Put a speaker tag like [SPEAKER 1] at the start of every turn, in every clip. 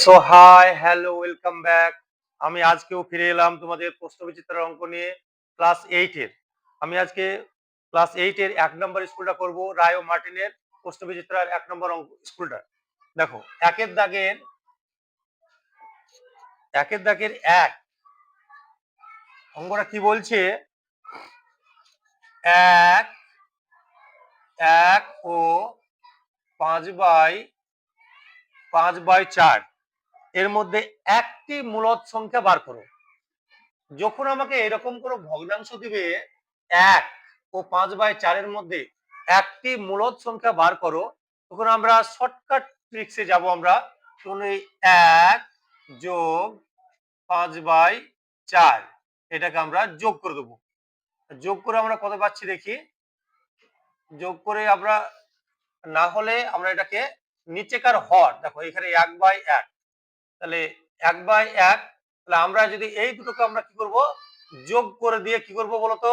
[SPEAKER 1] So hi hello welcome back. আমি আজকেও ফিরে এলাম তোমাদের প্রশ্নবিচিত্রার অঙ্ক নিয়ে ক্লাস 8 এর। আমি আজকে ক্লাস 8 এর 1 নম্বর স্কুলটা করব, রায় ও মার্টিনের প্রশ্নবিচিত্রার 1 নম্বর অঙ্ক স্কুলটা। দেখো একের দাগের 1 অঙ্কটা কি বলছে, 1 1 ও 5/4 এর মধ্যে একটি মূলদ সংখ্যা বার করো। যখন আমাকে এরকম কোনো ভগ্নাংশ দিবে 1 ও 5/4 এর মধ্যে একটি মূলদ সংখ্যা বার করো, তখন আমরা শর্টকাট ট্রিক্সে যাব। আমরা তখন এই 1 যোগ 5/4 এটাকে আমরা যোগ করে দেবো। যোগ করে আমরা কত পাচ্ছি দেখি। যোগ করে আমরা না হলে আমরা এটাকে নিচেকার হর, দেখো এখানে 1/1, তাহলে 1/1, তাহলে আমরা যদি এই দুটোকে আমরা কি করব, যোগ করে দিয়ে কি করব বলতো,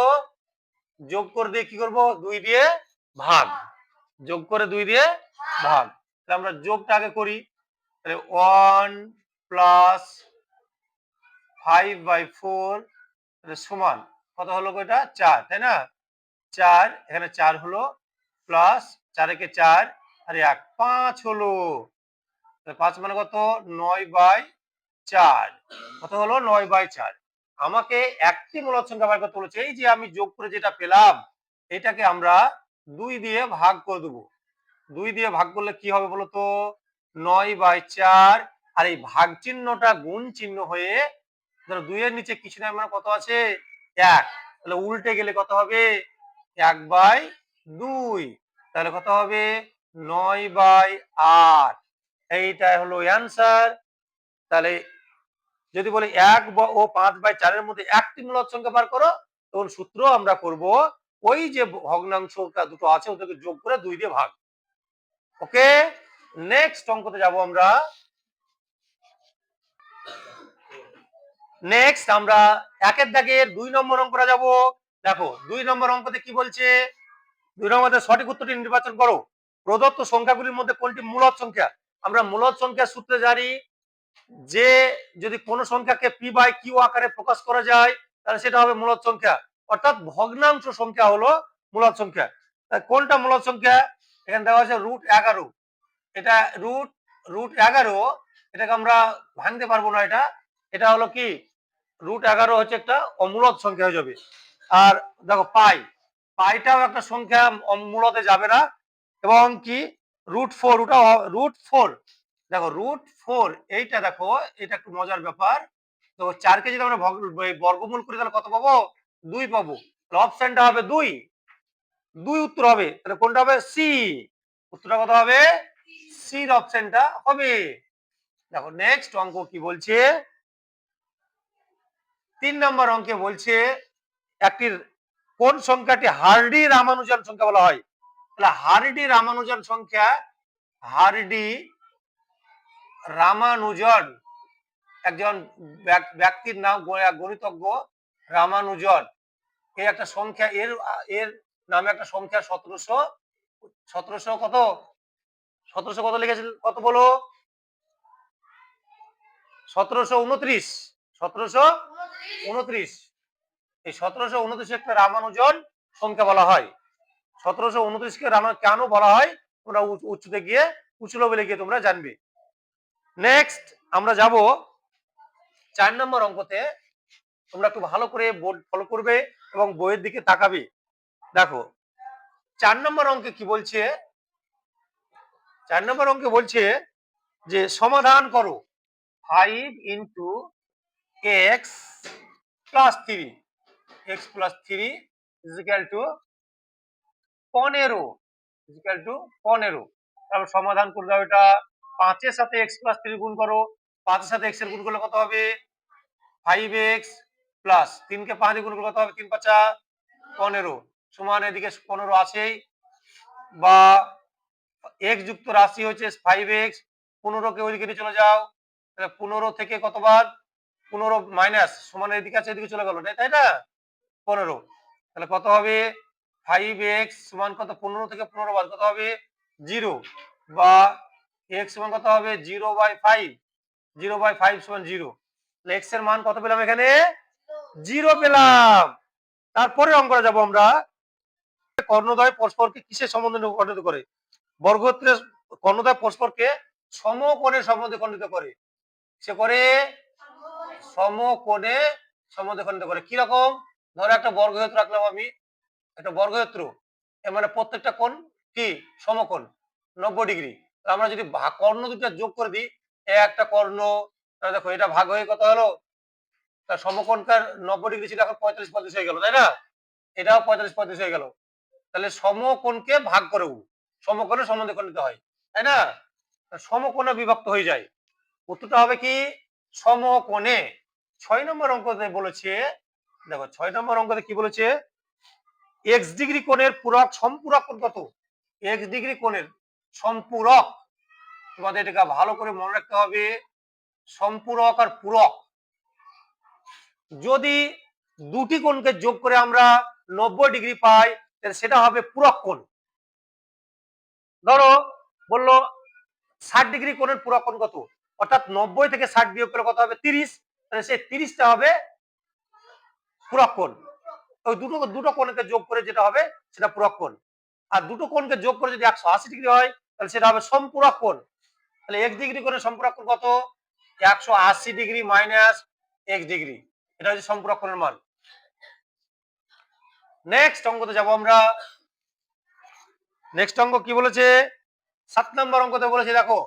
[SPEAKER 1] যোগ করে দিয়ে কি করব, 2 দিয়ে ভাগ, যোগ করে 2 দিয়ে ভাগ। তাহলে আমরা যোগটা আগে করি। তাহলে 1 প্লাস 5/4 সমান কত হলো, এটা 4, তাই না? 4, এখানে 4 হলো, প্লাস 4 একে 4 আর 1 5 হলো। 5 মানে কত, 9/4। কত হলো, 9/4। আমাকে একটি মূলদ সংখ্যা বার করতে বলেছে। এই যে আমি যোগ করে যেটা পেলাম, এটাকে আমরা 2 দিয়ে ভাগ করে দেবো। 2 দিয়ে ভাগ করলে কি হবে বলতো, 9/4। আর এই ভাগ চিহ্নটা গুণ চিহ্ন হয়ে, ধরো 2 এর নিচে কিছু নাই মানে কত আছে, 1, তাহলে উল্টে গেলে কত হবে, 1/2। তাহলে কত হবে, 9/8। এইটাই হলো অ্যান্সার। তাহলে যদি বলি 1 ও 5/4 এর মধ্যে একটি মূলদ সংখ্যা বার করো, তখন সূত্র আমরা করব ওই যে ভগ্নাংশটা দুটো আছে ওদেরকে যোগ করে 2 দিয়ে ভাগ। ওকে, নেক্সট অঙ্কতে যাব আমরা। নেক্সট আমরা একের দাগের 2 নম্বর অঙ্কটা যাব। দেখো 2 নম্বর অঙ্কতে কি বলছে, 2 নম্বরে সঠিক উত্তরটি নির্বাচন করো। প্রদত্ত সংখ্যাগুলির মধ্যে কোনটি মূলদ সংখ্যা। আমরা মূলদ সংখ্যা সূত্রে জানি যে যদি কোন সংখ্যাকে p/q আকারে প্রকাশ করা যায় তাহলে সেটা হবে মূলদ সংখ্যা, অর্থাৎ ভগ্নাংশ সংখ্যা হলো মূলদ সংখ্যা। কোনটা মূলদ সংখ্যা, এখানে দেওয়া আছে √11। এটা √11, এটাকে আমরা ভাঙতে পারবো না। এটা হলো কি, √11 হচ্ছে একটা অমূলদ সংখ্যা হয়ে যাবে। আর দেখো পাইটাও একটা সংখ্যা, মূলদে যাবে না। এবং কি √4, ওটাও √4। দেখো √4 এইটা, দেখো এটা একটু মজার ব্যাপার। তো 4কে যদি আমরা বর্গমূল করি তাহলে কত পাবো, 2 পাবো। অপশনটা হবে 2 উত্তর হবে। তাহলে কোনটা হবে, সি। উত্তরটা কত হবে, সির অপশনটা হবে। দেখো নেক্সট অঙ্ক কি বলছে, 3 নম্বর অঙ্কে বলছে একটি কোন সংখ্যাটি হার্ডি রামানুজন সংখ্যা বলা হয়। তাহলে হার্ডি রামানুজন সংখ্যা, হার্ডি রামানুজন একজন ব্যক্তির নাম, গণিতজ্ঞ রামানুজন। এই একটা সংখ্যা, এর নামে একটা সংখ্যা 1700 কত, 1700 কত লিখেছিল, কত বলো, 1729। 1729, এই 1729 একটা রামানুজন সংখ্যা বলা হয়। 1729কে কেন বলা হয় তোমরা উচ্চতে গিয়ে, উঁচু লেভেলে গিয়ে তোমরা জানবে। নেক্সট আমরা যাব 4 নম্বর অঙ্কতে। তোমরা একটু ভালো করে বোর্ড ফলো করবে এবং বইয়ের দিকে তাকাবে। দেখো 4 নম্বর অঙ্কে কি বলছে, 4 নম্বর অঙ্কে বলছে যে সমাধান করো 5 × x + 3, x + 3 = 15, তারপর সমাধান করে দাও। এটা 5 এর সাথে x + 3 গুণ করো। 5 এর সাথে x এর গুণ করলে কত হবে, 5x, প্লাস 3 কে 5 দিয়ে গুণ করলে কত হবে, 3 × 5 = 15, সমান এদিকে 15 আছেই, বা x যুক্ত রাশি হচ্ছে 5x। 15 কে ওইদিকে নিয়ে চলে যাও, তাহলে 15 থেকে কত বাদ, 15 মাইনাস, সমান এদিকে আছে, এদিকে চলে গেল, তাই না, 15। তাহলে কত হবে, 5x সমান কত, 15 থেকে 15 বাদ কত হবে, 0, বা x সমান কত হবে, 0/5। 0/5 সমান 0। এক্স এর মান কত পেলাম এখানে? 0 পেলাম। তারপরে অঙ্কটা যাব আমরা। কর্ণদ্বয় পরস্পরকে কিসের সম্বন্ধে খণ্ডিত করে? বর্গক্ষেত্রের কর্ণদ্বয় পরস্পরকে সমকোণের সম্বন্ধে খণ্ডিত করে। সে করে সমকোণে সম্বন্ধে খণ্ডিত করে। কি রকম? ধরো একটা বর্গক্ষেত্র রাখলাম আমি, একটা বর্গক্ষেত্র, এর মানে প্রত্যেকটা কোণ কি সমকোণ 90 ডিগ্রি। আমরা যদি কর্ণ দুটো যোগ করে দিই, একটা কর্ণ, তাহলে দেখো এটা ভাগ হয়ে কত হলো? তার সমকোণকার 90 ডিগ্রি ছিল, এখন 45-35 হয়ে গেল, তাই না? এটাও 45-35 হয়ে গেল। তাহলে সমকোণকে ভাগ করেও সমকোণের সম্বন্ধে খণ্ডিত হয়, তাই না? সমকোণে বিভক্ত হয়ে যায়। উত্তরটা হবে কি? সমকোণে। 6 নম্বর অঙ্কতে বলেছে, দেখো 6 নম্বর অঙ্কতে কি বলেছে? এক্স ডিগ্রি কোণের পূরক সম্পূরক কোণ কত? এক্স ডিগ্রি কোণের সম্পূরক, তোমাদের এটাকে ভালো করে মনে রাখতে হবে। সম্পূরক আর পূরক, যদি দুটি কোণকে যোগ করে আমরা 90 ডিগ্রি পাই, তাহলে সেটা হবে পূরক কোণ। ধরো বললো 60 ডিগ্রি কোণের পূরক কোণ কত? অর্থাৎ 90 থেকে 60 বিয়োগ করলে কত হবে? 30। তাহলে সেই 30টা হবে পূরক কোণ। ওই দুটো দুটো কোণকে যোগ করে যেটা হবে সেটা পূরক কোণ। আর দুটো কোণকে যোগ করে যদি 180 ডিগ্রি হয়, তাহলে সেটা হবে সম্পূরক কোণ। তাহলে x ডিগ্রি কোণের সম্পূরক কোণ কত? 180 ডিগ্রি মাইনাস x ডিগ্রি। এটা হচ্ছে সম্পূরক কোণের মান। নেক্সট অঙ্কতে যাব আমরা। নেক্সট অঙ্ক কি বলেছে? 7 নম্বর অঙ্কতে বলেছে, দেখো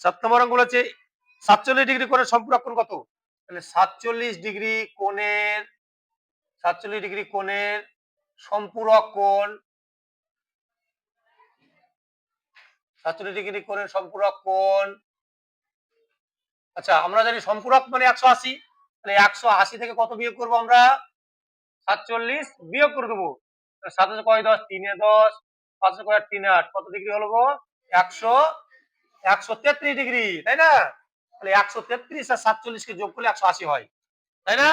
[SPEAKER 1] 7 নম্বর অঙ্ক বলেছে 47 ডিগ্রি কোণের সম্পূরক কোণ কত? তাহলে 47 ডিগ্রি কোণের 47 ডিগ্রি কোণের সম্পূরক কোণ, 47 ডিগ্রি কোণের সম্পূরক কোণ। আচ্ছা, আমরা জানি সম্পূরক মানে 180। তাহলে 180 থেকে কত বিয়োগ করব আমরা? 47 বিয়োগ করে দেবো। 7 কয় 10, 3 10, 5 কয় 3 8, কত ডিগ্রি হলো গো? 100 133 ডিগ্রি, তাই না? তাহলে 133 আর 47 কে যোগ করলে 180 হয়, তাই না?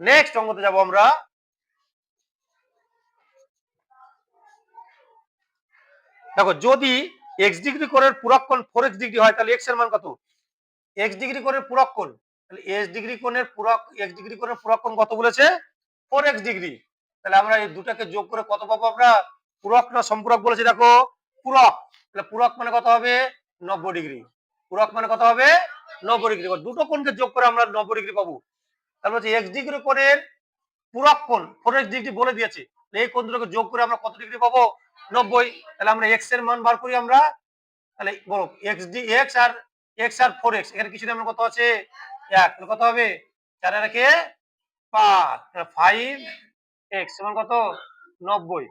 [SPEAKER 1] নেক্সট অঙ্কতে যাব আমরা। দেখো যদি x ডিগ্রি কোণের পূরক কোণ 4x ডিগ্রি হয়, তাহলে x এর মান কত? x ডিগ্রি কোণের পূরক কোণ, তাহলে x ডিগ্রি কোণের পূরক, x ডিগ্রি কোণের পূরক কোণ কত বলেছে? 4x degree. তাহলে আমরা এই দুটাকে যোগ করে কত পাবো আমরা? পূরক না সম্পূরক বলেছে? দেখো পূরক, তাহলে পূরক মানে কত হবে? 90 ডিগ্রি। পূরক মানে কত হবে? 90 ডিগ্রি। দুটো কোণকে যোগ করে আমরা 90 ডিগ্রি পাবো। তাহলে হচ্ছে x ডিগ্রি কোণের পূরক কোণ 4x ডিগ্রি বলে দিয়েছে, এই কোণ দুটোকে যোগ করে আমরা কত ডিগ্রি পাবো? 90। তাহলে আমরা x এর মান বার করি আমরা। তাহলে বলো x আর 4x, এখানে কিছু আমরা কত আছে? 1। তাহলে কত হবে? 4 আর 1 5, 5x সমান কত? 90।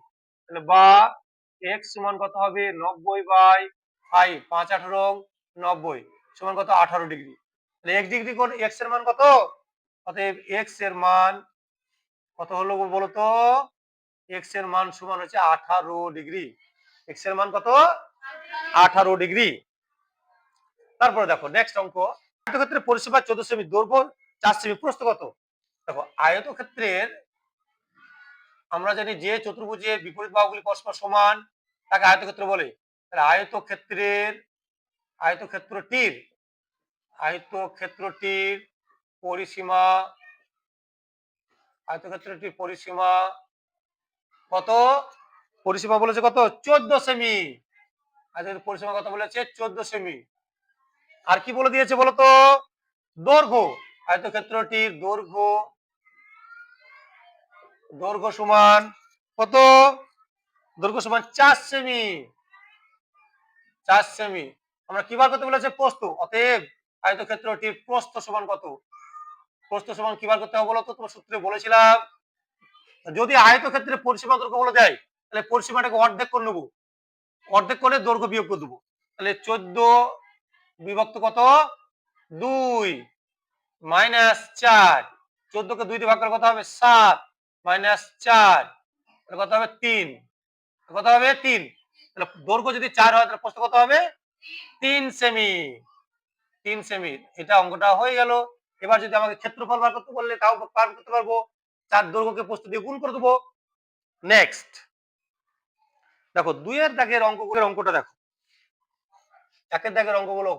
[SPEAKER 1] তাহলে বা x সমান কত হবে? 90/5, 5 18 90 সমান কত? 18 ডিগ্রি। তাহলে x ডিগ্রি কোণ x এর মান কত? অতএব x এর মান কত হলো বলতো? x এর মান সমান হচ্ছে 18 ডিগ্রি। x এর মান কত? 18 ডিগ্রি। তারপরে দেখো নেক্সট অঙ্ক। আয়তক্ষেত্রের পরিসীমা 14 সেমি, দৈর্ঘ্য 4 সেমি, প্রস্থ কত? দেখো আয়তক্ষেত্রের আমরা জানি যে চতুর্ভুজের বিপরীত বাহুগুলি পরস্পর সমান তাকে আয়তক্ষেত্র বলে। তাহলে আয়তক্ষেত্রটির পরিসীমা, আয়তক্ষেত্রটির পরিসীমা কত? পরিসীমা বলেছে কত? 14 সেমি। আয়তক্ষেত্রের পরিসীমা কত বলেছে? 14 সেমি। আর কি বলে দিয়েছে বলতো? দৈর্ঘ্য, আয়তক্ষেত্রটির দৈর্ঘ্য সমান কত? দৈর্ঘ্য সমান 4 সেমি। 4 সেমি। আমরা কি বার করতে বলেছে? প্রস্থ। অতএব আয়তক্ষেত্রটির প্রস্থ সমান কত? প্রস্থ সমান কি বার করতে হবে বলতো? তোমার সূত্রে বলেছিলাম, যদি আয়তক্ষেত্রের পরিসীমা দৈর্ঘ্য বলে দেয়, তাহলে পরিসীমাটাকে অর্ধেক করে নেবো, অর্ধেক করে দৈর্ঘ্য বিয়োগ করে দেবো। তাহলে 14 বিভক্ত কত? 2 মাইনাস 4। 14 কে 2 দিয়ে ভাগ করলে কত হবে? 7 মাইনাস 4 কত হবে? 3। কত হবে? 3। তাহলে দৈর্ঘ্য যদি 4 হয়, তাহলে প্রস্থ কত হবে? 3 সেমি। 3 সেমি। এটা অঙ্কটা হয়ে গেল। এবার যদি আমাকে ক্ষেত্রফল বার করতে বললে তাও বার করতে পারবো। 4 দৈর্ঘ্যকে প্রস্থ দিয়ে গুণ করে দেবো। নেক্সট দেখো 2 এর দাগের অঙ্কটা দেখো। 1 এর দাগের অঙ্কগুলো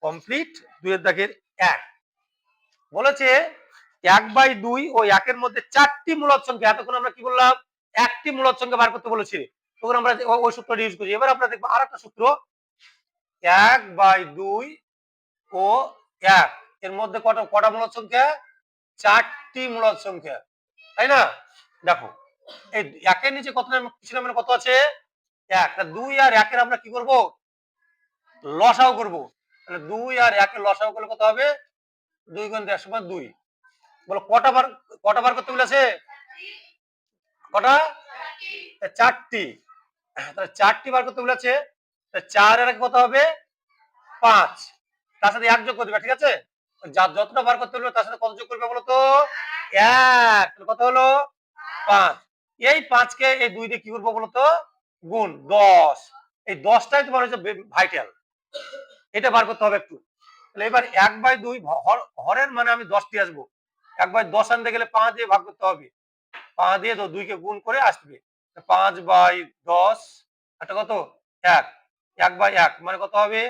[SPEAKER 1] কমপ্লিট, 2 এর দাগের এক বলেছে 1/2 ও 1-এর মধ্যে 4টি মূলদ সংখ্যা। এতক্ষণ আমরা কি বললাম, একটি মূলদ সংখ্যা বার করতে বলেছি, তখন আমরা ওই সূত্রটা ইউজ করি। এবার আমরা দেখবো আর একটা সূত্র, 1/2 ও 1 এর মধ্যে কটা কটা মূলদ সংখ্যা, 4টি মূলদ সংখ্যা, তাই না? দেখো এই 1-এর নিচে কত কিছু না, মানে কত আছে 1, 2 আর 1-এর আমরা কি করব, লসাও করব। তাহলে 2 আর 1-এর লসাও করলে কত হবে, 2 × 1 = 2। বলো কটা বার করতে বলেছে, কটা, 4টি। তাহলে 4টি বার করতে বলেছে, 4 আর 1 কত হবে 5, তার সাথে 1 যোগ করে দিবা, ঠিক আছে? যতটা বার করতে বলবে তার সাথে কত যোগ করবে বলো তো, 1, তাহলে কত হলো 5। এই 5 কে এই 2 দিয়ে কি করবো বলো তো, গুণ 10। এই 10টাই তোমার হচ্ছে ভাইটাল, এটা বার করতে হবে একটু। তাহলে এবার 1/2 হরের মানে আমি 10টি আসবো, 1/10 আনতে গেলে 5 দিয়ে ভাগ করতে হবে, 5 দিয়ে 2 কে গুণ করে আসবে, 5/10 এটা কত 1, 1/1 মানে কত হবে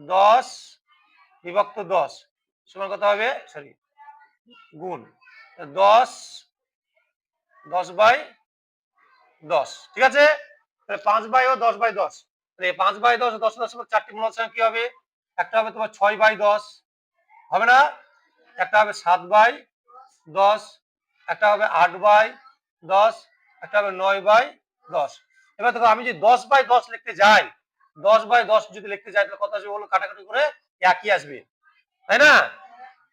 [SPEAKER 1] 10/10 সমান কত হবে, সরি গুণ 10, 10/10, ঠিক আছে? তাহলে 5/, ও 10/10, তাহলে 5/10 ও 10/10 4টি মূলদ সংখ্যা কি হবে, একটা হবে তোমার 6/10 হবে না, একটা হবে 7/10, একটা হবে 8/10, একটা হবে 9/10। এবার দেখো আমি যদি 10/10 লিখতে যাই, 10/10 যদি লিখতে যাই তাহলে কত আসবে বলো, কাটাকাটি করে একই আসবে, তাই না?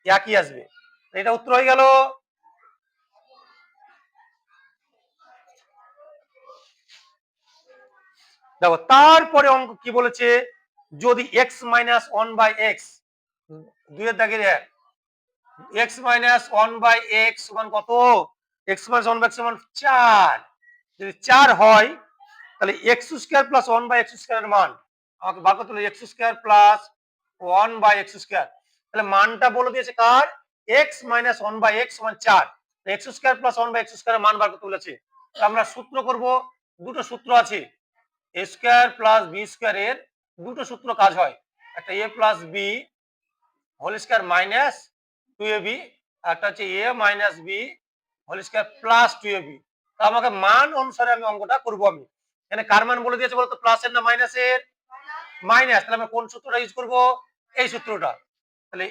[SPEAKER 1] একই আসবে, এটা উত্তর হয়ে গেল। দেখো তারপরে অঙ্ক কি বলেছে, যদি x - 1/x, 2 এর দাগের 1, x - 1/x সমান কত, x - 1/x সমান 4। যদি 4 হয় তাহলে x² + 1/x² এর মান আমাকে বার করতে হবে, x² + 1/x², তাহলে মানটা বলে দিয়েছে কার, x - 1/x সমান 4, x² + 1/x² এর মান বার করতে বলেছে। আমরা সূত্র করব, দুটো সূত্র আছে, a square plus B square এর দুটো সূত্র কাজ হয়, একটা a plus B whole square minus 2ab, একটা হচ্ছে a minus B whole square plus 2ab। তো আমাকে মান অনুসারে আমি অঙ্কটা করব। আমি এখানে কার মান বলে দিয়েছে বলতো, প্লাসের না মাইনাসের, মাইনাস, তাহলে আমি কোন সূত্রটা ইউজ করব, এই সূত্রটা। তাহলে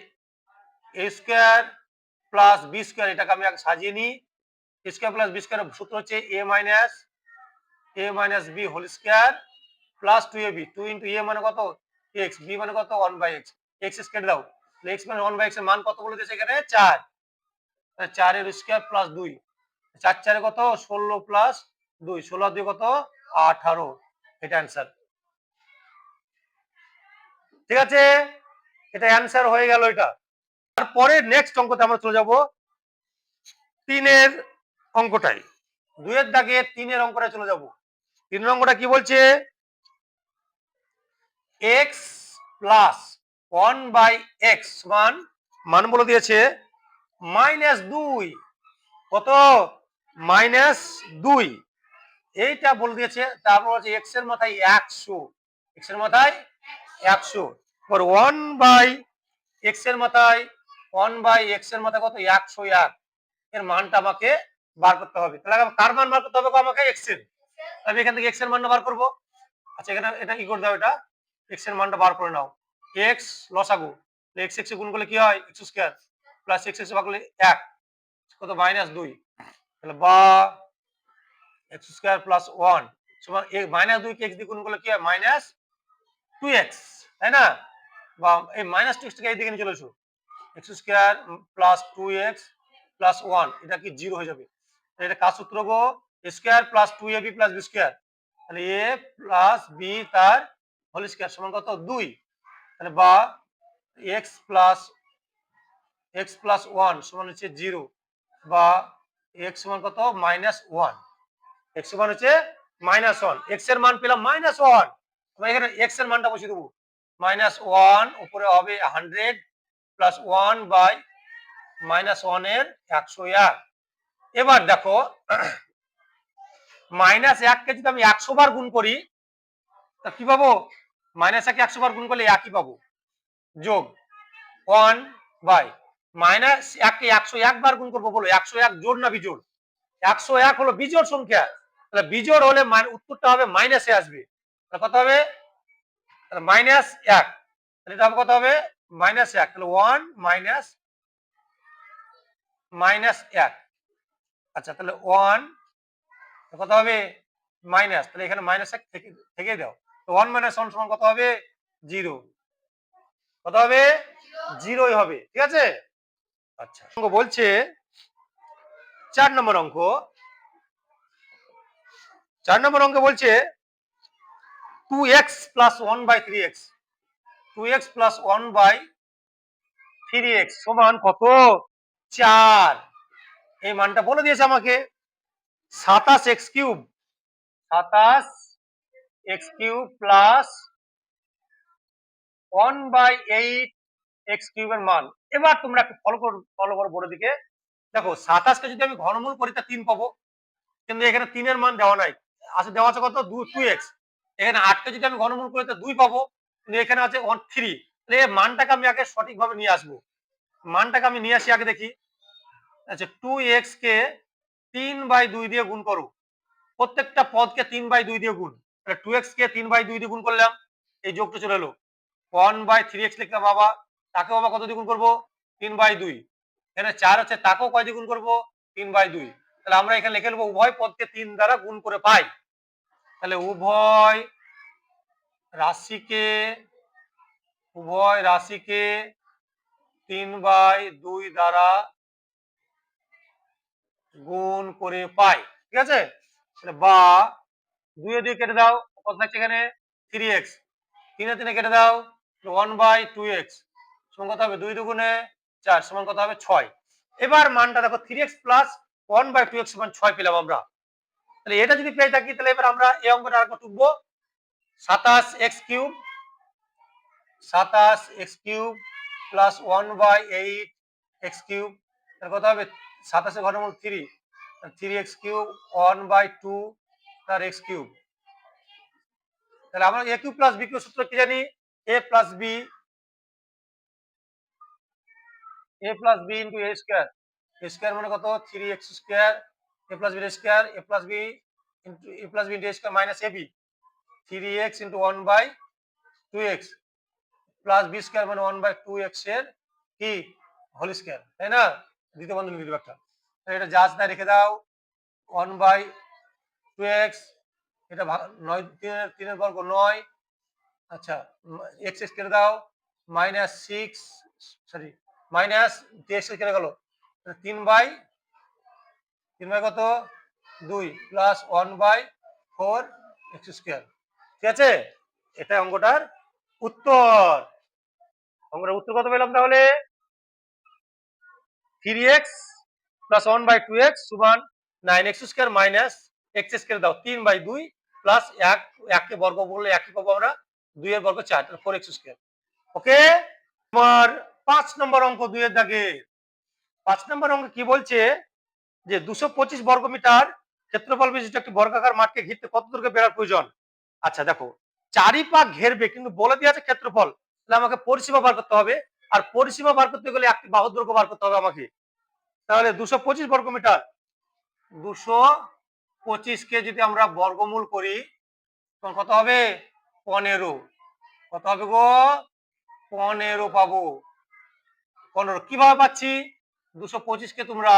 [SPEAKER 1] a square plus B square, এটাকে আমি আগে সাজিয়ে নিই, a square plus B square সূত্র হচ্ছে a minus B whole square plus 2ab, 2 × a মানে কত x, b মানে কত 1/x, x কেটে দাও, x মানে 1/x এর মান কত বলে দিয়েছে এখানে 4, 4 এর স্কয়ার প্লাস 2, 4 4 কত 16 প্লাস 2, 16 আর 2 কত 18, এটা অ্যান্সার। ঠিক আছে, এটা অ্যান্সার হয়ে গেল এটা। তারপরে নেক্সট অঙ্কতে আমরা চলে যাব 3 এর অঙ্কটাই, 2 এর দাগে 3 এর অঙ্কটা চলে যাব। 3 এর অঙ্কটা কি বলছে, x প্লাস 1/x মান বলে দিয়েছে -2, কত -2, এইটা বলে দিয়েছে। তারপর হচ্ছে x এর মাথায় 100, x এর মাথায় 100, পর 1/x এর মাথায় 1/x এর মাথায় কত 101, এর মানটা আমাকে বার করতে হবে। তাহলে কার মান বার করতে হবে আমাকে, x এর। আমি এখান থেকে x এর মানটা বার করব। আচ্ছা এখানে এটা কি করে দাও, এটা x এর মানটা বার করে নাও, x লসাগু, x x গুণ করলে কি হয় x² প্লাস x x ভাগ করলে 1, কত -2, তাহলে বা x² প্লাস 1 সমান -2 কে x দিয়ে গুণ করলে কি হয় -2x, তাই না? বা এই -2x থেকে এই দিকে নিয়ে চলে এসো, x² প্লাস 2x প্লাস 1, এটা কি 0 হয়ে যাবে। এটা কার সূত্র গো, a² plus 2ab plus b², তাহলে a প্লাস b তার হোল স্কয়ার সমান কত 2, তাহলে বা x প্লাস 1 সমান হচ্ছে 0, বা x সমান কত -1, x সমান হচ্ছে -1, x এর মান পেলাম -1, আমরা এখানে x এর মানটা বসিয়ে দেবো, -1 উপরে হবে 100 প্লাস 1/-1 এর 101। এবার দেখো -1 কে যদি আমি 100 বার গুণ করি তা কি পাবো, -1 কে 100 বার গুণ করলে একই পাবো, যোগ 1 বাই মাইনাস 101 বার গুণ করবো, বলো 101 জোড় না বিজোড়? 101 হলো বিজোড় সংখ্যা, তাহলে বিজোড় হলে উত্তরটা হবে মাইনাসে আসবে। কত হবে? মাইনাস 1, এটা হবে কত হবে? মাইনাস 1, তাহলে 1 মাইনাস 1। আচ্ছা তাহলে 1 কত হবে? মাইনাস, তাহলে এখানে মাইনাস 1 থেকে দাও, তো 1 মাইনাস 1 সমান কত হবে? 0। কত হবে? 0ই হবে, ঠিক আছে। আচ্ছা অঙ্ক বলছে 4 নম্বর অঙ্ক, 4 নম্বর অঙ্কে বলছে 2x plus 1/3x, 2x plus 1/3x সমান কত? 4। এই মানটা বলে দিয়েছে আমাকে 27x cube, 27x cube plus 1/8x কিউবের মান। এবার তোমরা একটু ফলো করো বোর্ডের দিকে। দেখো 27কে যদি আমি ঘনমূল করি তা 3 পাবো, কিন্তু এখানে 3 এর মান দেওয়া নাই, আছে দেওয়া আছে কত? 2x। এখানে 8কে যদি আমি ঘনমূল করি তা 2 পাবো, কিন্তু এখানে আছে 3। তাহলে এই মানটাকে আমি আগে সঠিকভাবে নিয়ে আসবো, মানটাকে আমি নিয়ে আসি আগে দেখি। আচ্ছা 2x কে 3/2 দিয়ে গুণ করো, প্রত্যেকটা পদকে 3/2 দিয়ে গুণ, তাহলে 2x কে 3/2 দিয়ে গুণ করলাম, এই যোগটা চলে এলো। 1/3x লিখলাম, বাবা তাকেও আবার কত দিয়ে গুণ করবো? 3/2। এখানে 4 আছে, তাকেও কয় দিয়ে গুণ করবো? 3/2। তাহলে আমরা এখানে লিখে নেবো উভয় পদকে 3 দ্বারা গুণ করে পাই। তাহলে উভয় রাশিকে 3/2 দ্বারা গুণ করে পাই, ঠিক আছে। বা 2 দিয়ে কেটে দাও, কত থাকছে এখানে? 3x, 3 এ 3 কেটে দাও, 1/2x সমান কত হবে? 2 দুগুণে 4 সমান কত হবে? 6। এবার মানটা দেখো 3x প্লাস 1/2x সমান 6 পেলাম আমরা। তাহলে এটা যদি পেয়ে থাকি, তাহলে এবার আমরা এই অঙ্কটা আরেকবার টুকবো। 27x cube plus 1/8x cube, তাহলে কত হবে? 27 এর ঘনমূল 3, 3x কিউব 1/2 তার x কিউব। তাহলে আমরা a cube plus b cube সূত্র কি জানি? a plus b into a square, a square মানে কত? 3x square, a plus b square, a plus b into a square minus ab, 3x into 1/2x plus b square মানে 1/2x এর কি whole square, তাই না? দ্বিতীয় বন্ধনী দিয়ে একটা, এটা জাস্ট না রেখে দাও 1/2x, এটা 9 3 এর বর্গ 9। আচ্ছা x কেটে দাও, মাইনাস 6 সরি মাইনাস x কেটে গেল, 3/3 কত? 2 প্লাস 1/4x স্কয়ার, ঠিক আছে। এটা অঙ্কটার উত্তর। অঙ্কটার উত্তর কত পেলাম তাহলে? 3x প্লাস 1/2x সমান 9x square minus x square দাও 3/2 প্লাস 1 কে বর্গ করলে 1 পাবো আমরা, 2 এর বর্গ 4, তাহলে 4x স্কয়ার। ওকে, তোমার 5 নম্বর অঙ্ক 2 এর দাগে। 5 নম্বর অঙ্ক কি বলছে যে 225 বর্গ মিটার ক্ষেত্রফল বিশিষ্ট একটি বর্গাকার মাঠকে ঘিরতে কত দৈর্ঘ্য বেড়ার প্রয়োজন? আচ্ছা দেখো, চারিপাশ ঘেরবে কিন্তু বলে দিয়ে আছে ক্ষেত্রফল, তাহলে আমাকে পরিসীমা বার করতে হবে, আর পরিসীমা বার করতে গেলে একটি বাহুর দৈর্ঘ্য বার করতে হবে আমাকে। তাহলে 225 বর্গ মিটার, 225 কে যদি আমরা বর্গমূল করি তখন কত হবে? 15। কত হবে গো? 15 পাবো। 15 কিভাবে পাচ্ছি? 225 কে তোমরা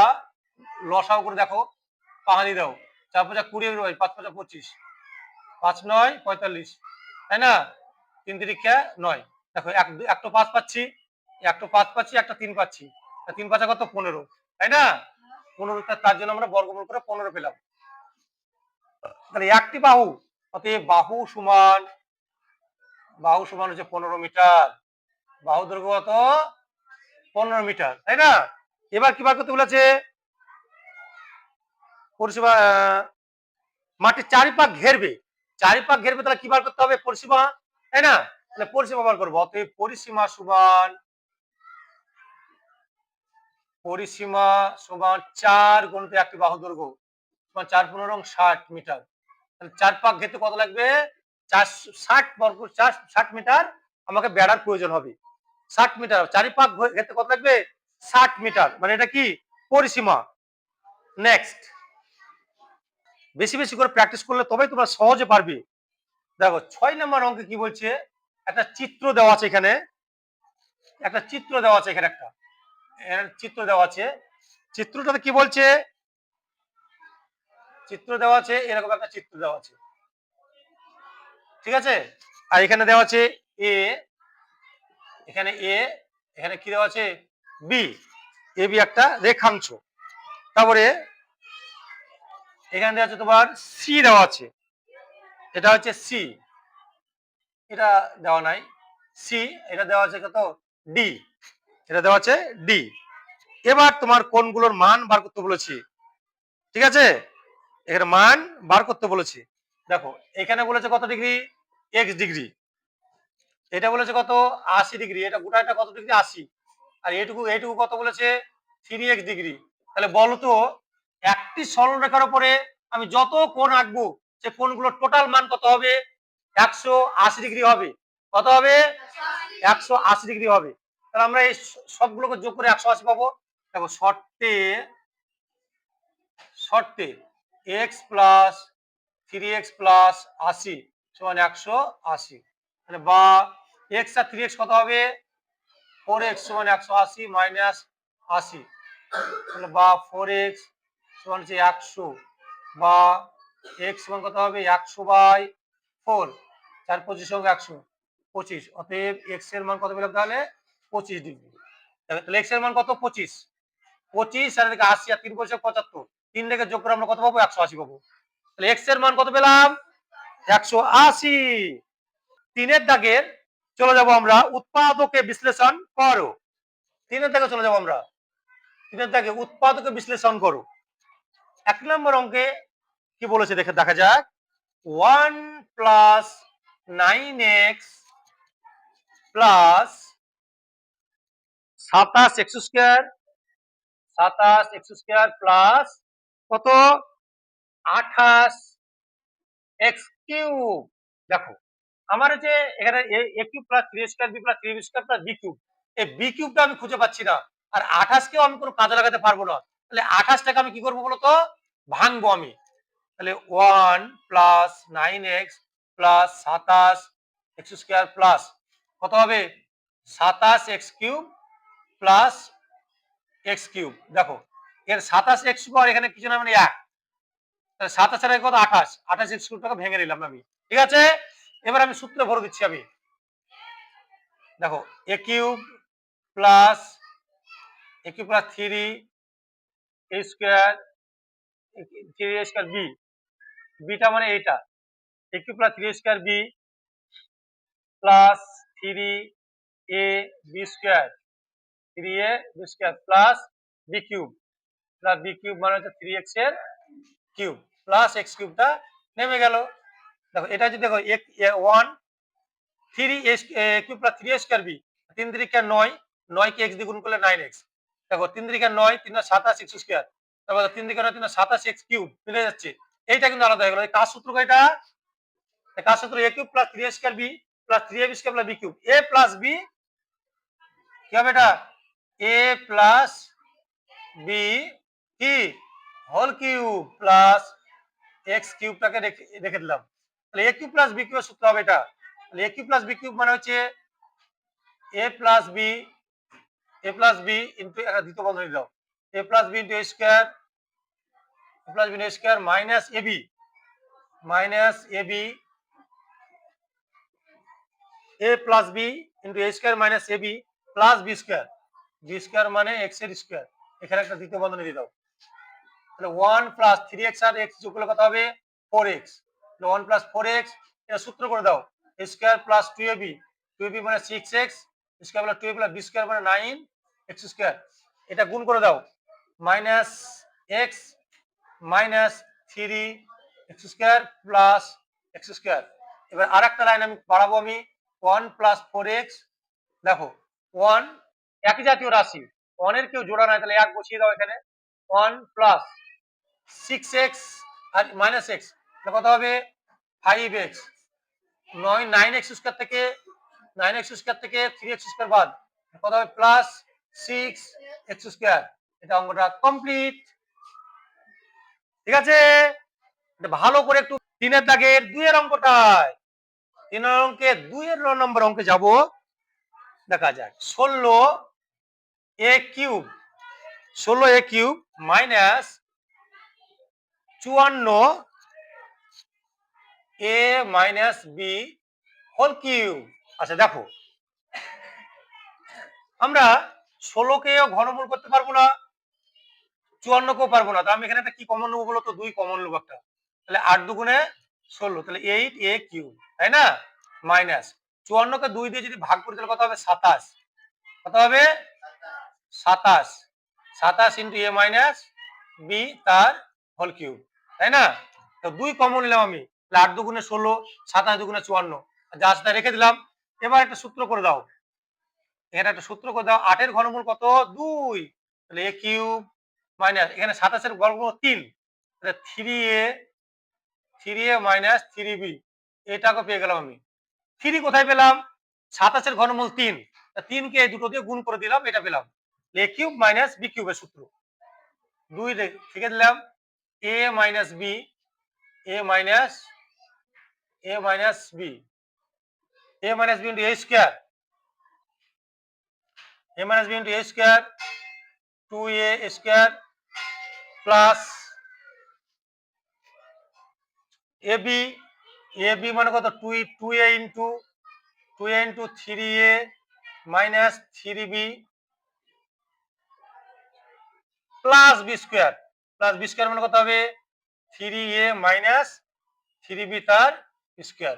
[SPEAKER 1] লসাও করে দেখো, পাহাড়ি দাও, 4 5 20, 5 5 25, 5 9 45, তাই না? 3 3 9, দেখো একটা 5 পাচ্ছি, একটা 5 পাচ্ছি, একটা 3 পাচ্ছি, 3 5 কত? 15, তাই না? 15, তার জন্য আমরা বর্গমূল করে 15 পেলাম। তাহলে একটি বাহু, অতএব বাহু সমান হচ্ছে 15 মিটার, বাহু দৈর্ঘ্য কত? 15 মিটার, তাই না? এবার কি বার করতে বলেছে? পরিসীমা, মাটির চারিপাশ ঘেরবে, তাহলে কি বার করতে হবে? পরিসীমা, তাই না? তাহলে পরিসীমা বার করবো, অতএব পরিসীমা সমান 4 গুণিত একটি বাহু দৈর্ঘ্য সমান 4 15 60 মিটার। তাহলে 4 পাক ঘেরতে কত লাগবে? 60 বর্গ 60 মিটার আমাকে বেড়ার প্রয়োজন হবে। 60 মিটার, চারিপাক ঘেরতে কত লাগবে? 60 মিটার, মানে এটা কি পরিসীমা। নেক্সট, বেশি বেশি করে প্র্যাকটিস করলে তবেই তোমরা সহজে পারবে। দেখো 6 নম্বর অঙ্কে কি বলছে, একটা চিত্র দেওয়া আছে এখানে, একটা চিত্র দেওয়া আছে এখানে, একটা চিত্র দেওয়া আছে। চিত্রটাতে কি বলছে, চিত্র দেওয়া আছে, এরকম একটা চিত্র দেওয়া আছে, ঠিক আছে। আর এখানে দেওয়া আছে এ, এখানে এ, এখানে কি দেওয়া আছে বি, এ বি একটা রেখাংশ। তারপরে এখানে দেওয়া আছে তোমার সি দেওয়া আছে, এটা হচ্ছে সি, এটা দেওয়া নাই সি, এটা দেওয়া আছে কত ডি, এটা দেওয়া আছে ডি। এবার তোমার কোণগুলোর মান বার করতে বলেছি, ঠিক আছে, এখানে মান বার করতে বলেছি। দেখো এখানে বলেছে কত ডিগ্রি, এক্স ডিগ্রি, এটা বলেছে কত 80 ডিগ্রি, এটা গোটাটা কত ডিগ্রি 80, আর এইটুকু এইটুকু কত বলেছে 3x ডিগ্রি। তাহলে বলো তো একটি সরলরেখার উপরে আমি যত কোণ আঁকবো সে কোণগুলোর টোটাল মান কত হবে? 180 ডিগ্রি হবে। কত হবে? 180 ডিগ্রি হবে। তাহলে আমরা এই সবগুলোকে যোগ করে 180 পাবো। দেখো শর্তে, শর্তে এক্স প্লাস 3x প্লাস 80 সমান 180, মানে বা এক্স আর 3x কত হবে? 4x সমান 180 মাইনাস 80, তাহলে বা 4x সমান হচ্ছে 100, বা x সমান কত হবে 100/4, 4 25 সঙ্গে 125, অতএব x এর মান কত পেলাম তাহলে 25 ডিগ্রি। তাহলে x এর মান কত 25, 25 আর এদিকে 80 আর 3 25 75, 3 থেকে যোগ করে আমরা কত পাবো 180 পাবো। তাহলে x এর মান কত পেলাম 180। তিনের দাগের চলে যাব আমরা, উৎপাদকে বিশ্লেষণ করো। তিনের দাগে চলে যাব আমরা, তিনের দাগে উৎপাদকে বিশ্লেষণ করো। 1 নম্বর অঙ্কে কি বলেছে দেখে দেখা যাক, 1 plus 9x plus 27x² 27x² plus কত 28x কিউব। দেখো আমার যে এখানে a cube plus 3a² b plus 3b² plus b cube, এই b কিউবটা আমি খুঁজে পাচ্ছি না, আর 28কেও আমি কোনো কাজে লাগাতে পারবো না। তাহলে 28টাকে আমি কি করবো বলতো, ভাঙবো আমি। তাহলে 1 plus 9x plus 27x² plus কত হবে 27x³ প্লাস x কিউব। দেখো এর 27x আর এখানে কিছু না, মানে 1, তাহলে 27 আর কত 28, 28x³ ভেঙে নিলাম আমি, ঠিক আছে। এবার আমি সূত্রে ভরে দিচ্ছি আমি। দেখো a cube plus 3a² b, beta মানে এইটা a cube plus 3a² b plus 3ab² 3ab² plus b cube, plus b cube মানে হচ্ছে 3x এর কিউব প্লাস x কিউবটা নেমে গেল। দেখো এটা যদি দেখো 1 3a cube plus 3a² b, 3 3 9, 9 কে x দিয়ে গুণ করলে 9x। দেখো 3 3 9, 3 27x², তারপর 3 3 9 3 27x³ মিলে যাচ্ছে, এইটা কিন্তু আলাদা হয়ে গেল। এই কার সূত্র এটা, কার সূত্র a cube plus 3a² b plus 3ab² plus b cube, a plus b কি হবে এটা a প্লাস b কি হোল কিউব প্লাস এক্স কিউবটাকে রেখে দিলাম। তাহলে a কিউব প্লাস b কিউবের সূত্র হবে এটা। তাহলে a cube plus b cube মানে হচ্ছে a plus b, a plus b into একটা দ্বিতীয় বন্ধনী দাও, a plus b into a square, a plus b into a square minus ab, minus ab, a plus b into a square minus ab plus b square, b square মানে x এর square, এখানে একটা দ্বিতীয় বন্ধনী দিয়ে দাও। তাহলে 1 plus 3x আর x যোগ করলে কত হবে 4x, 1 প্লাস 4x, এটা সূত্র করে দাও, a square plus 2ab, 2ab মানে 6x square plus 2ab plus b square মানে 9x স্কয়ার, এটা গুণ করে দাও, minus x minus 3x square plus x square. এবার আরেকটা লাইন আমি বাড়াবো আমি, 1 প্লাস 4x, দেখো 1 একই জাতীয় রাশি, 1 এর কেউ জোড়া নাই, তাহলে 1 বসিয়ে দাও এখানে, 1 প্লাস 6x আর মাইনাস x, কত হবে 5x, 9x² থেকে 9x² থেকে 3x² বাদ, কত হবে প্লাস 6x²। এটা অঙ্কটা কমপ্লিট। ঠিক আছে, এটা ভালো করে একটু 3 এর দাগের 2 এর অঙ্কটায়, 3 এর অঙ্কে 2 এর নম্বর অঙ্কে যাব। দেখা যাক 16a³ 16a³ minus 54a minus B whole cube. আচ্ছা দেখো, আমরা 16কেও ঘনমূল করতে পারবো না, 54কেও পারবো না। তো আমি এখানে একটা কি কমন নেবো বলো তো? 2 কমন নেবো একটা। তাহলে 8 দুগুণে 16, তাহলে 8a³, তাই না? মাইনাস 54কে 2 দিয়ে যদি ভাগ করি তাহলে কত হবে? 27। কত হবে? 27। 27 ইন্টু a মাইনাস বি তার হোল কিউব, তাই না? তো 2 কমন নিলাম আমি, তাহলে 8 দুগুণে 16, 27 দুগুণে 54, যা আছে রেখে দিলাম। এবার একটা সূত্র করে দাও, এখানে একটা সূত্র করে দাও। 8 এর ঘনমূল কত? 2, তাহলে a কিউব মাইনাস এখানে 27 এর ঘনমূল 3, তাহলে 3a মাইনাস 3b, এটাকে পেয়ে গেলাম আমি। 3 কোথায় পেলাম? 27 এর ঘনমূল 3, 3 কে এই দুটো দিয়ে গুণ করে দিলাম, এটা পেলাম। a কিউব মাইনাস b কিউবের সূত্র 2 লিখে দিলাম। a minus b, a minus b, a minus b into a square, a minus b into a square 2a square plus ab, ab মানে কত? 2a into 3a minus 3b plus b square, plus b square মানে কত হবে? 3a minus 3b তার square.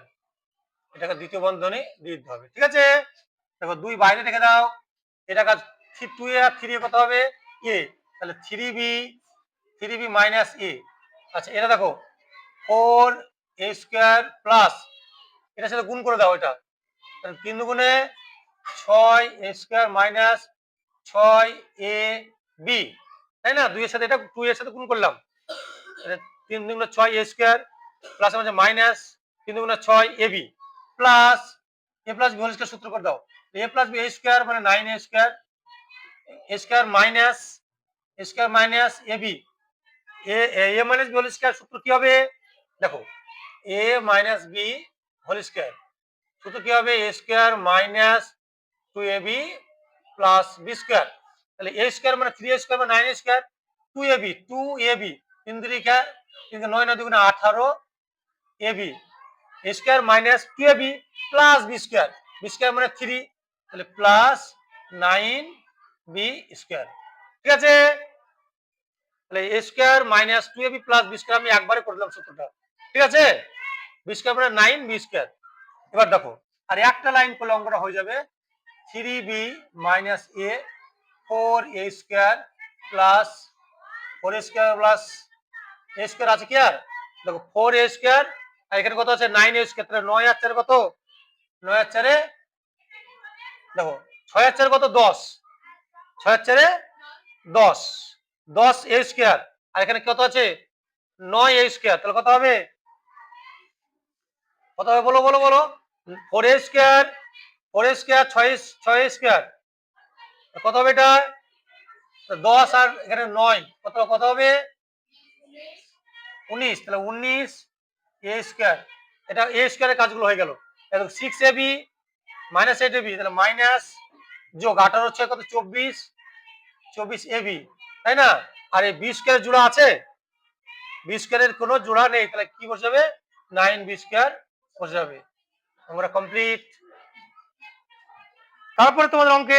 [SPEAKER 1] এটাকে দ্বিতীয় বন্ধনী দিয়ে দিতে হবে। ঠিক আছে, দেখো 2 বাইরে রেখে দাও, এটাকে 2a আর 3a কত হবে? a, তাহলে 3b মাইনাস a। আচ্ছা এটা দেখো 4a স্কয়ার প্লাস, এটার সাথে গুণ করে দাও এটা, তাহলে 3 দুগুণে 6a স্কয়ার মাইনাস 6ab, তাই না? 2 এর সাথে এটা 2 এর সাথে গুণ করলাম, 3 দুগুণে 6a স্কয়ার প্লাস আমাদের মাইনাস 3 দুগুণে 6ab plus a plus b whole square সূত্র করে দাও। a plus b a square মানে 9a square, a square minus ab, a minus b whole square সূত্র কি হবে? দেখো a minus b whole square সূত্র কি হবে? a square minus 2ab plus b square, তাহলে a স্কয়ার মানে 3a স্কয়ার মানে 9a স্কয়ার, 2ab 3 3 কিন্তু 9 9 দুগুণে 18 ab a square minus 2ab plus b square, b square মানে 3, তাহলে প্লাস 9b স্কয়ার। ঠিক আছে, তাহলে a square minus 2ab plus b square আমি একবারে করে দিলাম সূত্রটা। ঠিক আছে, b স্কয়ার মানে 9b স্কয়ার। এবার দেখো আর একটা লাইন করলে অঙ্কটা হয়ে যাবে। 3b minus a 4a square plus 4a square plus a square আছে কি আর? দেখো 4a স্কয়ার আর এখানে কত আছে? 9a স্কয়ার, তাহলে 9 আর 4 কত? 9 আর 4 দেখো 6 আর 4 কত? 10, 6 আর 4 10, 10a স্কয়ার আর এখানে কত আছে? 9a স্কয়ার, তাহলে কত হবে? কত হবে বলো বলো বলো? 4a square 4a square 6a square কত হবে? এটা 10 আর এখানে 9 কত কত হবে? 19, তাহলে 19 a স্কয়ার। এটা a স্কয়ারের কাজগুলো হয়ে গেল। এখন 6ab মাইনাস 8ab, তাহলে মাইনাস যোগ 18 6 কত? 24ab, তাই না? আর এই b স্কয়ারের জোড়া আছে? b স্কয়ারের কোনো জোড়া নেই, তাহলে কি বসে যাবে? 9b স্কয়ার বসে যাবে। আমরা কমপ্লিট। তারপরে তোমাদের অঙ্কে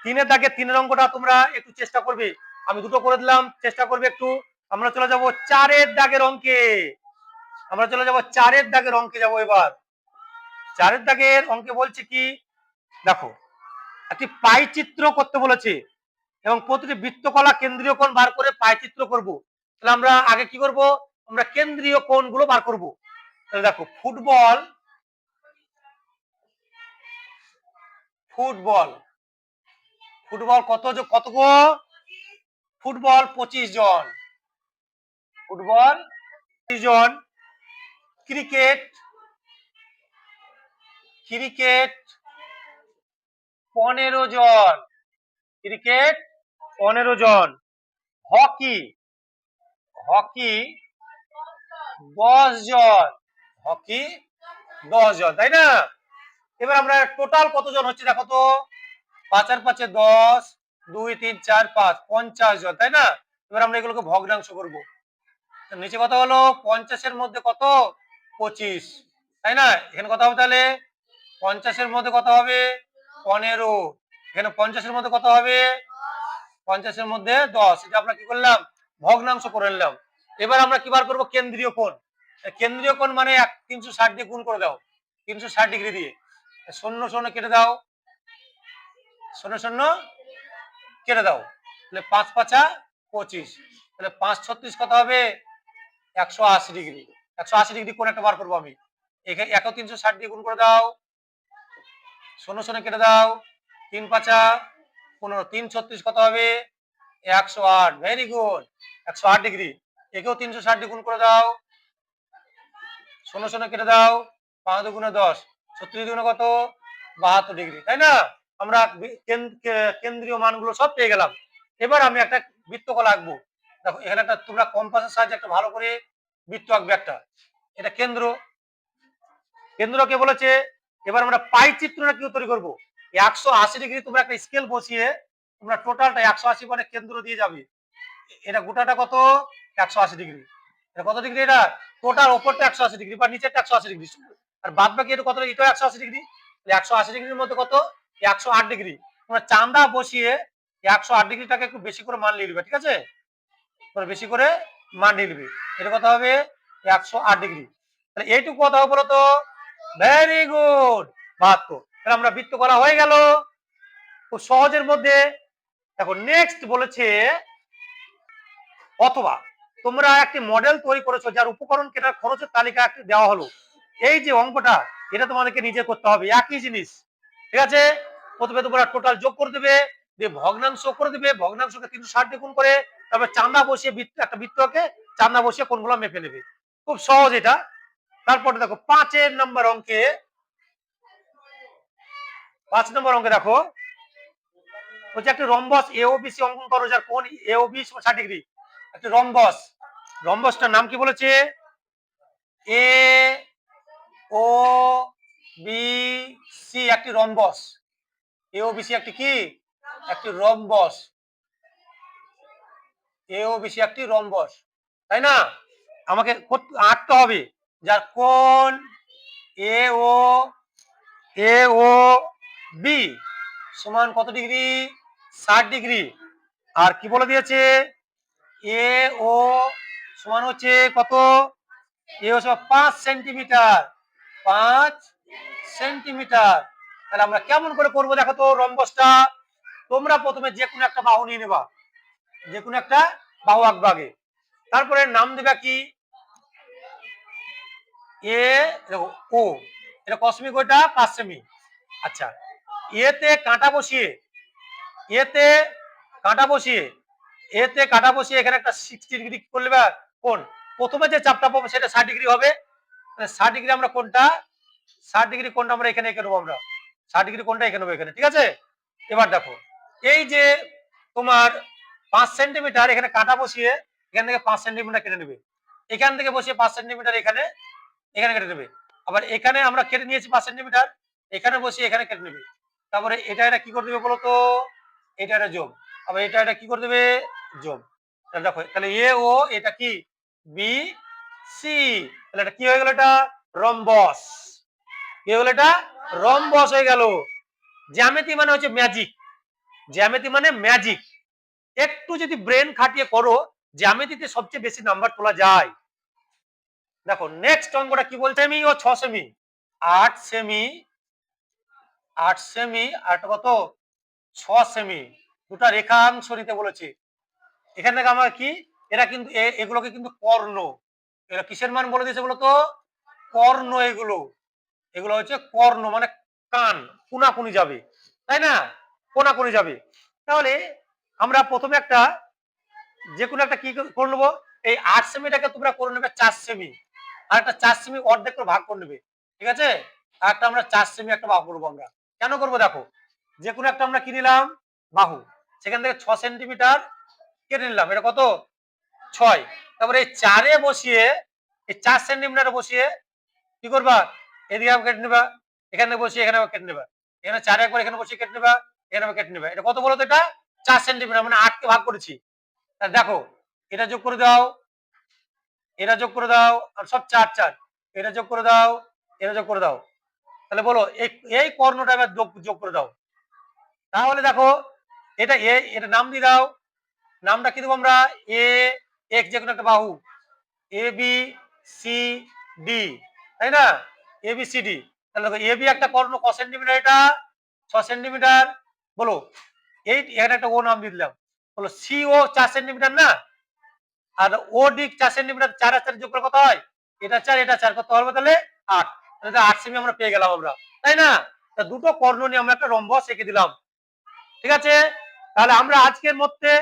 [SPEAKER 1] 3 এর দাগে 3 এর অঙ্কটা তোমরা একটু চেষ্টা করবে, আমি দুটো করে দিলাম, চেষ্টা করবে একটু। আমরা চলে যাব 4 এর দাগের অঙ্কে, আমরা চলে যাব 4 এর দাগের অঙ্কে যাব। এবার 4 এর দাগের অঙ্কে বলছে কি দেখো, একটি পাই চিত্র করতে বলেছে এবং প্রতিটি বৃত্তকলা কেন্দ্রীয় কোণ বার করে পাই চিত্র করব। তাহলে আমরা আগে কি করব? আমরা কেন্দ্রীয় কোণগুলো বার করব। তাহলে দেখো ফুটবল ফুটবল ফুটবল কত গো? ফুটবল 25 জন, ফুটবল 25 জন। ক্রিকেট ক্রিকেট 15 জন, ক্রিকেট 15 জন, হকি হকি 10 জন, হকি 10 জন, তাই না? এবার আমরা টোটাল কতজন হচ্ছে দেখো তো, 5 আর 5 10, 2 3 4 5, 50 জন, তাই না? এবার আমরা এগুলোকে ভগ্নাংশ করব। নিচে কত হলো, 50 এর মধ্যে কত, 25, তাই না? এখানে কত হবে তাহলে, 50 এর মধ্যে কত হবে, 15, এখানে 50 এর মধ্যে কত হবে, 50 এর মধ্যে 10, এটা আমরা কি করলাম, ভগ্নাংশ করে নিলাম। এবার আমরা কি বার করবো, কেন্দ্রীয় কোণ। কেন্দ্রীয় কোণ মানে 360 দিয়ে গুণ করে দাও, 360 ডিগ্রি দিয়ে, 0 0 কেটে দাও, 0 0 কেটে দাও, তাহলে 5 5 25, তাহলে 5 36 কত হবে, 180 ডিগ্রি। 180 ডিগ্রি কোণ একটা বার করবো আমি, এখানে 360 দিয়ে গুণ করে দাও, 0 0 কেটে দাও, 3 5 15, 3 36 কত হবে, 108, ভেরি গুড, 108 ডিগ্রি। একেও 360 দিয়ে গুণ করে দাও, 0 0 কেটে দাও, 5 দুগুণে 10, 36 দুগুণে কত, 72 ডিগ্রি, তাই না? আমরা কেন্দ্রীয় মানগুলো সব পেয়ে গেলাম। এবার আমি একটা বৃত্তকলা আঁকবো। দেখো এখানে একটা তোমরা কম্পাসের সাহায্যে একটা ভালো করে বৃত্ত আঁকবে একটা, এটা কেন্দ্র, কেন্দ্রকে বলেছে। এবার আমরা পাই চিত্রটা কি তৈরি করবো, 180 ডিগ্রি তোমরা একটা স্কেল বসিয়ে তোমরা টোটালটা 180 মানে কেন্দ্র দিয়ে যাবে, এটা গোটাটা কত, 180 ডিগ্রি, এটা কত ডিগ্রি, এটা টোটাল ওপরটা 180 ডিগ্রি বা নিচেরটা 180 ডিগ্রি, আর বাদ বাকি এটা কত, এটা 180 ডিগ্রি, 180 ডিগ্রির মধ্যে কত, 108 ডিগ্রি। তোমরা চান্দা বসিয়ে 108 ডিগ্রিটাকে একটু বেশি করে মান নিয়ে ঠিক আছে, তোমরা বেশি করে মান নিয়ে, এটা কত হবে, 108 ডিগ্রি। তাহলে এইটুকু কথা হবে বলো তো, ভেরি গুড, 72। তাহলে আমরা বৃত্ত করা হয়ে গেল খুব সহজের মধ্যে। দেখো নেক্সট বলেছে, অথবা তোমরা একটি মডেল তৈরি করেছো যার উপকরণ কেনার খরচের তালিকা একটি দেওয়া হলো। এই যে অঙ্কটা, এটা তোমাদেরকে নিজে করতে হবে, একই জিনিস, ঠিক আছে? প্রথমে তোমরা টোটাল যোগ করে দেবে, দিয়ে ভগ্নাংশ করে দেবে, ভগ্নাংশকে 360 দিয়ে গুণ করে তারপর চান্দা বসিয়ে একটা বৃত্তকে চান্দা বসিয়ে কোণগুলো মেপে নেবে, খুব সহজ এটা। তারপরে দেখো 5 নম্বর অঙ্কে, 5 নম্বর অঙ্কে দেখো বলছে একটি রম্বস এওবিসি অঙ্কন করো যার কোণ এওবি 60 ডিগ্রি। একটি রম্বস, রম্বসটার নাম কি বলেছে, এ ও বি সি, একটি রম্বস, এওবিসি একটি কি, একটি রম্বস, এওবিসি একটি রম্বস, তাই না? আমাকে আঁকতে হবে যার কোণ এ ও বি সমান কত ডিগ্রি, 60 ডিগ্রি। আর কি বলে দিয়েছে, এ ও সমান হচ্ছে কত, এ ও সমান 5 সেন্টিমিটার, 5 সেন্টিমিটার। তাহলে আমরা কেমন করে করবো দেখো তো রম্বসটা। তোমরা প্রথমে যে কোনো একটা বাহু নিয়ে নেবা, যে কোনো একটা বাহু আঁকবা আগে, তারপরে নাম দেবা কি, এ দেখো ও, এটা কসমিক, ওইটা 5 সেমি। আচ্ছা, এতে কাঁটা বসিয়ে, এতে কাঁটা বসিয়ে, এতে কাঁটা বসিয়ে এখানে একটা 60 ডিগ্রি করলে বা কোন প্রথমে যে চাপটা পাবো সেটা 60 ডিগ্রি হবে, 60 ডিগ্রি আমরা কোনটা, 60 ডিগ্রি কোনটা আমরা এখানে এঁকে নেবো, আমরা 60 ডিগ্রি কোনটা এঁকে নেবো এখানে, ঠিক আছে? এবার দেখো এই যে তোমার 5 সেন্টিমিটার এখানে কাঁটা বসিয়ে এখান থেকে 5 সেন্টিমিটার কেটে নেবে, এখান থেকে বসিয়ে 5 সেন্টিমিটার এখানে, এখানে কেটে নেবে, আবার এখানে আমরা কেটে নিয়েছি 5 সেন্টিমিটার, এখানে বসিয়ে এখানে কেটে নেবে, তারপরে এটা কি করে দেবে বলো তো, এটা যোগ, আবার এটা কি করে দেবে, যোগ। তাহলে দেখো তাহলে এ ও এটা কি বি সি, তাহলে এটা কি হয়ে গেল, এটা রম্বস, কি হলো, এটা রম্বস হয়ে গেল। জ্যামিতি মানে হচ্ছে ম্যাজিক, জ্যামিতি মানে ম্যাজিক, একটু যদি ব্রেন খাটিয়ে করো জ্যামিতিতে সবচেয়ে বেশি নাম্বার তোলা যায়। দেখো নেক্সট অঙ্কটা কি বলছে, সেমি ও 6 সেমি, 8 সেমি, 8 সেমি আর কত 6 সেমি, দুটা রেখাংশ নিতে বলেছে। এখান থেকে আমরা কি, এরা কিন্তু এগুলোকে কিন্তু কর্ণ, এরা কিসের মান বলে দিয়েছে বলতো, কর্ণ, এগুলো এগুলো হচ্ছে কর্ণ মানে কান, কোনাকুনি যাবে, তাই না, কোনাকুনি যাবে। তাহলে আমরা প্রথমে একটা যে কোনো একটা কি করে নেবো, এই 8 সেমিটাকে তোমরা করে নেবে 4 সেমি, আর একটা 4 সেমি অর্ধেক করে ভাগ করে নেবে, ঠিক আছে? আর একটা আমরা 4 সেমি একটা ভাগ করবো, আমরা কেন করবো দেখো, যে কোনো একটা আমরা কি নিলাম বাহু, সেখান থেকে 6 সেন্টিমিটার কেটে নিলাম, এটা কত 6। তারপরে এই 4-এ বসিয়ে, এই 4 সেন্টিমিটারে বসিয়ে কি করবা, এদিকে কেটে নিবা, এখানে বসিয়ে এখানে কেটে নিবা, এখানে 4 একবার এখানে বসিয়ে কেটে নিবা, এখানে কেটে নিবা। এটা কত বলো তো, এটা 4 সেন্টিমিটার, মানে 8 কে ভাগ করেছি। তাহলে দেখো এটা যোগ করে দাও, এটা যোগ করে দাও, আর সব 4 4, এটা যোগ করে দাও, এটা যোগ করে দাও। তাহলে বলো এই কর্ণটা এবার যোগ করে দাও। তাহলে দেখো এটা এটা নাম দিয়ে দাও, নামটা কি দেবো আমরা, এ এক্স, যে কোনো একটা বাহু, এ বি সি ডি, তাই না, এ বি সি ডি। তাহলে দেখো এ বি একটা কর্ণ ক সেন্টিমিটার, এটা 6 সেন্টিমিটার। বলো এই এখানে একটা ও নাম দিয়ে দিলাম। বলো সি ও 4 সেন্টিমিটার না, আর ও ডি 4 সেন্টিমিটার, 4 আর 4 যোগ করে কত হয়, এটা 4 এটা 4, কত হবে তাহলে 8। তাহলে 8 সেমি আমরা পেয়ে গেলাম আমরা, তাই না। তা দুটো কর্ণ নিয়ে আমরা একটা রম্বস এঁকে দিলাম, ঠিক আছে। তাহলে আমরা আজকের মধ্যে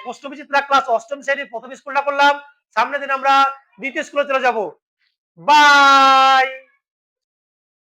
[SPEAKER 1] প্রশ্নবিচিত্রা ক্লাস 8ম শ্রেণীর প্রথম স্কুলটা করলাম। সামনের দিন আমরা দ্বিতীয় স্কুলে চলে যাব। বাই।